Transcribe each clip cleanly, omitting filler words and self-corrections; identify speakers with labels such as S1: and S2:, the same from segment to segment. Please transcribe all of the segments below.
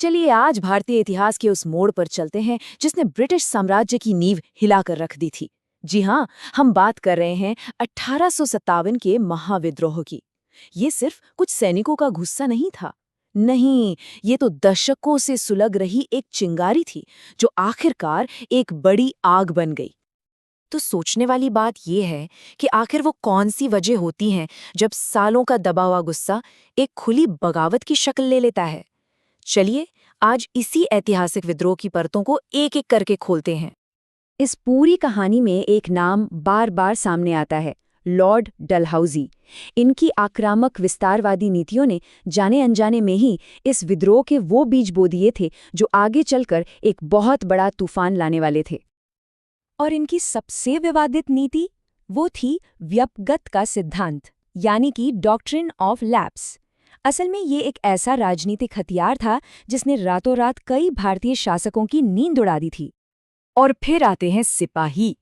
S1: चलिए आज भारतीय इतिहास के उस मोड़ पर चलते हैं जिसने ब्रिटिश साम्राज्य की नींव हिलाकर रख दी थी। जी हाँ, हम बात कर रहे हैं 1857 के महाविद्रोह की। ये सिर्फ कुछ सैनिकों का गुस्सा नहीं था। नहीं, ये तो दशकों से सुलग रही एक चिंगारी थी जो आखिरकार एक बड़ी आग बन गई। तो सोचने वाली बात यह है कि आखिर वो कौन सी वजह होती हैं जब सालों का दबा हुआ गुस्सा एक खुली बगावत की शक्ल ले लेता है। चलिए आज इसी ऐतिहासिक विद्रोह की परतों को एक एक करके खोलते हैं।
S2: इस पूरी कहानी में एक नाम बार बार सामने आता है, लॉर्ड डलहौजी। इनकी आक्रामक विस्तारवादी नीतियों ने जाने अनजाने में ही इस विद्रोह के वो बीज बो दिए थे जो आगे चलकर एक बहुत बड़ा तूफान लाने वाले थे। और इनकी सबसे विवादित नीति वो थी व्यपगत का सिद्धांत, यानी कि डॉक्ट्रिन ऑफ लैप्स। असल में ये एक ऐसा राजनीतिक हथियार था जिसने रातों रात कई भारतीय शासकों की नींद उड़ा दी थी।
S1: और फिर आते हैं सिपाही।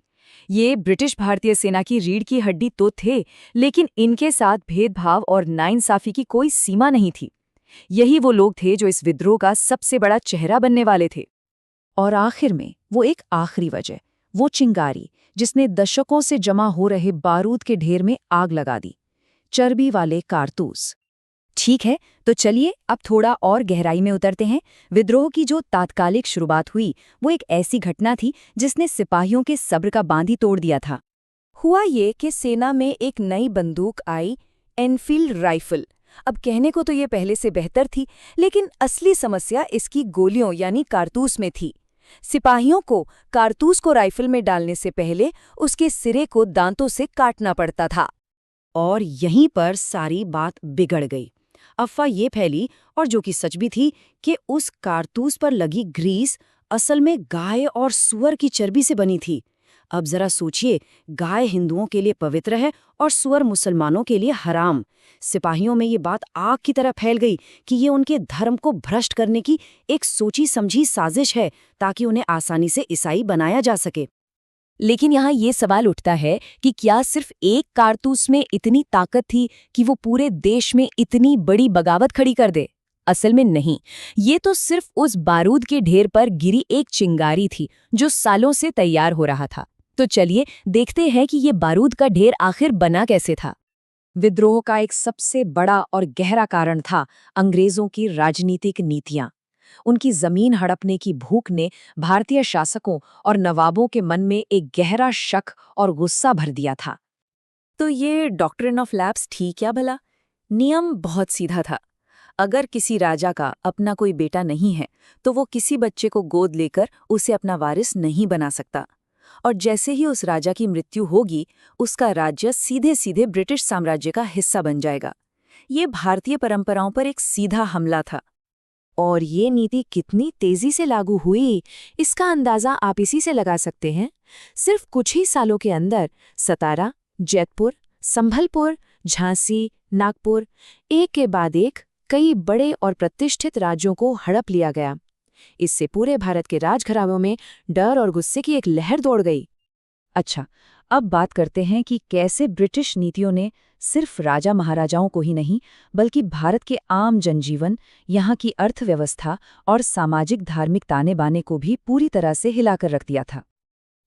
S1: ये ब्रिटिश भारतीय सेना की रीढ़ की हड्डी तो थे, लेकिन इनके साथ भेदभाव और नाइंसाफी की कोई सीमा नहीं थी। यही वो लोग थे जो इस विद्रोह का सबसे बड़ा चेहरा बनने वाले थे। और आखिर में वो एक आखिरी वजह, वो चिंगारी जिसने दशकों से जमा हो रहे बारूद के ढेर में आग लगा दी, चर्बी वाले कारतूस।
S2: ठीक है, तो चलिए अब थोड़ा और गहराई में उतरते हैं। विद्रोह की जो तात्कालिक शुरुआत हुई वो एक ऐसी घटना थी जिसने सिपाहियों के सब्र का बांध ही तोड़ दिया था। हुआ ये कि सेना में एक नई बंदूक आई, एनफील्ड राइफल। अब कहने को तो ये पहले से बेहतर थी, लेकिन असली समस्या इसकी गोलियों यानी कारतूस में थी। सिपाहियों को कारतूस को राइफल में डालने से पहले उसके सिरे को दांतों से काटना पड़ता था।
S1: और यहीं पर सारी बात बिगड़ गई। अफवाह ये फैली, और जो कि सच भी थी, कि उस कारतूस पर लगी ग्रीस असल में गाय और सुअर की चर्बी से बनी थी। अब जरा सोचिए, गाय हिंदुओं के लिए पवित्र है और सुअर मुसलमानों के लिए हराम। सिपाहियों में ये बात आग की तरह फैल गई कि ये उनके धर्म को भ्रष्ट करने की एक सोची समझी साजिश है ताकि उन्हें आसानी से ईसाई बनाया जा सके।
S2: लेकिन यहाँ ये सवाल उठता है कि क्या सिर्फ एक कारतूस में इतनी ताकत थी कि वो पूरे देश में इतनी बड़ी बगावत खड़ी कर दे? असल में नहीं, ये तो सिर्फ उस बारूद के ढेर पर गिरी एक चिंगारी थी जो सालों से तैयार हो रहा था। तो चलिए देखते हैं कि ये बारूद का ढेर आखिर बना कैसे था। विद्रोह का एक सबसे बड़ा और गहरा कारण था अंग्रेजों की राजनीतिक नीतियां। उनकी जमीन हड़पने की भूख ने भारतीय शासकों और नवाबों के मन में एक गहरा शक और गुस्सा भर दिया था।
S1: तो ये डॉक्ट्रिन ऑफ लैप्स थी क्या भला? नियम बहुत सीधा था। अगर किसी राजा का अपना कोई बेटा नहीं है तो वो किसी बच्चे को गोद लेकर उसे अपना वारिस नहीं बना सकता। और जैसे ही उस राजा की मृत्यु होगी, उसका राज्य सीधे सीधे ब्रिटिश साम्राज्य का हिस्सा बन जाएगा। ये भारतीय परंपराओं पर एक सीधा हमला था।
S2: और ये नीति कितनी तेजी से लागू हुई, इसका अंदाजा आप इसी से लगा सकते हैं। सिर्फ कुछ ही सालों के अंदर सतारा, जैतपुर, संभलपुर, झांसी, नागपुर, एक के बाद एक कई बड़े और प्रतिष्ठित राज्यों को हड़प लिया गया। इससे पूरे भारत के राजघरानों में डर और गुस्से की एक लहर दौड़ गई। अच्छा, अब बात करते हैं कि कैसे ब्रिटिश नीतियों ने सिर्फ राजा महाराजाओं को ही नहीं, बल्कि भारत के आम जनजीवन, यहाँ की अर्थव्यवस्था और सामाजिक धार्मिक ताने बाने को भी पूरी तरह से हिलाकर रख दिया था।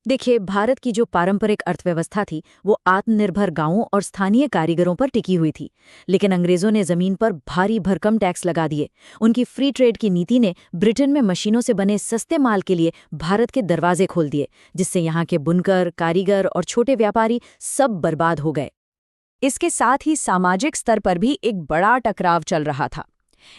S1: देखिए, भारत की जो पारंपरिक अर्थव्यवस्था थी वो आत्मनिर्भर गांवों और स्थानीय कारीगरों पर टिकी हुई थी। लेकिन अंग्रेजों ने जमीन पर भारी भरकम टैक्स लगा दिए। उनकी फ्री ट्रेड की नीति ने ब्रिटेन में मशीनों से बने सस्ते माल के लिए भारत के दरवाजे खोल दिए, जिससे यहाँ के बुनकर, कारीगर और छोटे व्यापारी सब बर्बाद हो गए।
S2: इसके साथ ही सामाजिक स्तर पर भी एक बड़ा टकराव चल रहा था।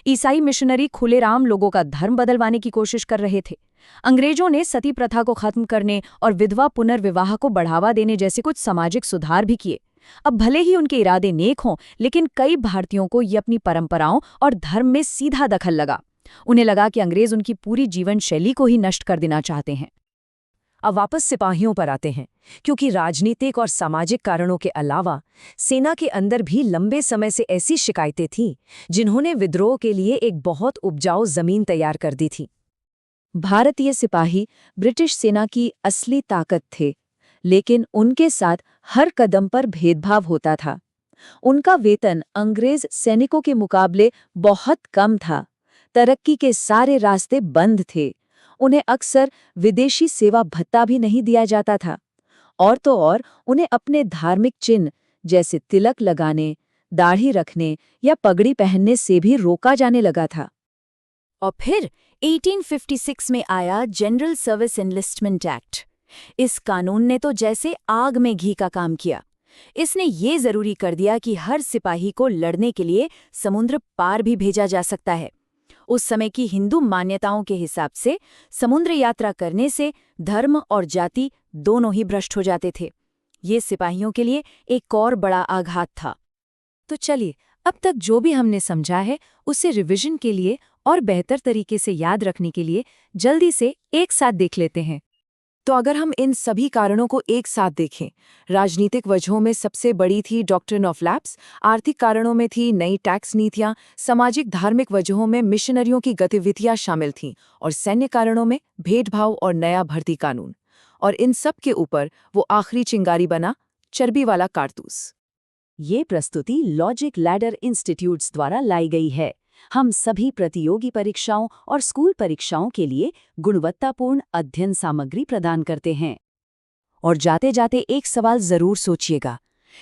S2: ईसाई मिशनरी खुलेआम लोगों का धर्म बदलवाने की कोशिश कर रहे थे। अंग्रेजों ने सती प्रथा को खत्म करने और विधवा पुनर्विवाह को बढ़ावा देने जैसे कुछ सामाजिक सुधार भी किए। अब भले ही उनके इरादे नेक हों, लेकिन कई भारतीयों को ये अपनी परंपराओं और धर्म में सीधा दखल लगा। उन्हें लगा कि अंग्रेज उनकी पूरी जीवन शैली को ही नष्ट कर देना चाहते हैं। अब वापस सिपाहियों पर आते हैं, क्योंकि राजनीतिक और सामाजिक कारणों के अलावा सेना के अंदर भी लंबे समय से ऐसी शिकायतें थीं जिन्होंने विद्रोह के लिए एक बहुत उपजाऊ जमीन तैयार कर दी थी। भारतीय सिपाही ब्रिटिश सेना की असली ताकत थे, लेकिन उनके साथ हर कदम पर भेदभाव होता था। उनका वेतन अंग्रेज सैनिकों के मुकाबले बहुत कम था।
S1: तरक्की के सारे रास्ते बंद थे। उन्हें अक्सर विदेशी सेवा भत्ता भी नहीं दिया जाता था। और तो और उन्हें अपने धार्मिक चिन्ह जैसे तिलक लगाने, दाढ़ी रखने या पगड़ी पहनने से भी रोका जाने लगा था।
S2: और फिर 1856 में आया जनरल सर्विस एनलिस्टमेंट एक्ट। इस कानून ने तो जैसे आग में घी का काम किया। इसने ये जरूरी कर दिया कि हर सिपाही को लड़ने के लिए समुद्र पार भी भेजा जा सकता है। उस समय की हिंदू मान्यताओं के हिसाब से समुद्र यात्रा करने से धर्म और जाति दोनों ही भ्रष्ट हो जाते थे। ये सिपाहियों के लिए एक और बड़ा आघात था।
S1: तो चलिए, अब तक जो भी हमने समझा है उसे रिवीजन के लिए और बेहतर तरीके से याद रखने के लिए जल्दी से एक साथ देख लेते हैं। तो अगर हम इन सभी कारणों को एक साथ देखें, राजनीतिक वजहों में सबसे बड़ी थी डॉक्ट्रिन ऑफ लैप्स, आर्थिक कारणों में थी नई टैक्स नीतियां, सामाजिक धार्मिक वजहों में मिशनरियों की गतिविधियां शामिल थीं और सैन्य कारणों में भेदभाव और नया भर्ती कानून। और इन सब के ऊपर वो आखिरी चिंगारी बना, चर्बी वाला कारतूस।
S2: ये प्रस्तुति लॉजिक लैडर इंस्टीट्यूट्स द्वारा लाई गई है। हम सभी प्रतियोगी परीक्षाओं और स्कूल परीक्षाओं के लिए गुणवत्तापूर्ण अध्ययन सामग्री प्रदान करते हैं। और जाते जाते एक सवाल जरूर सोचिएगा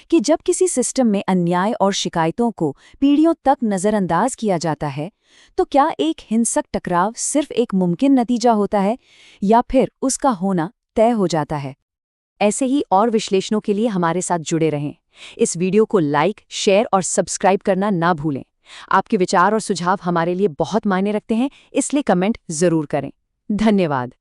S2: कि जब किसी सिस्टम में अन्याय और शिकायतों को पीढ़ियों तक नज़रअंदाज किया जाता है, तो क्या एक हिंसक टकराव सिर्फ एक मुमकिन नतीजा होता है या फिर उसका होना तय हो जाता है? ऐसे ही और विश्लेषणों के लिए हमारे साथ जुड़े रहें। इस वीडियो को लाइक, शेयर और सब्सक्राइब करना ना भूलें। आपके विचार और सुझाव हमारे लिए बहुत मायने रखते हैं, इसलिए कमेंट जरूर करें। धन्यवाद।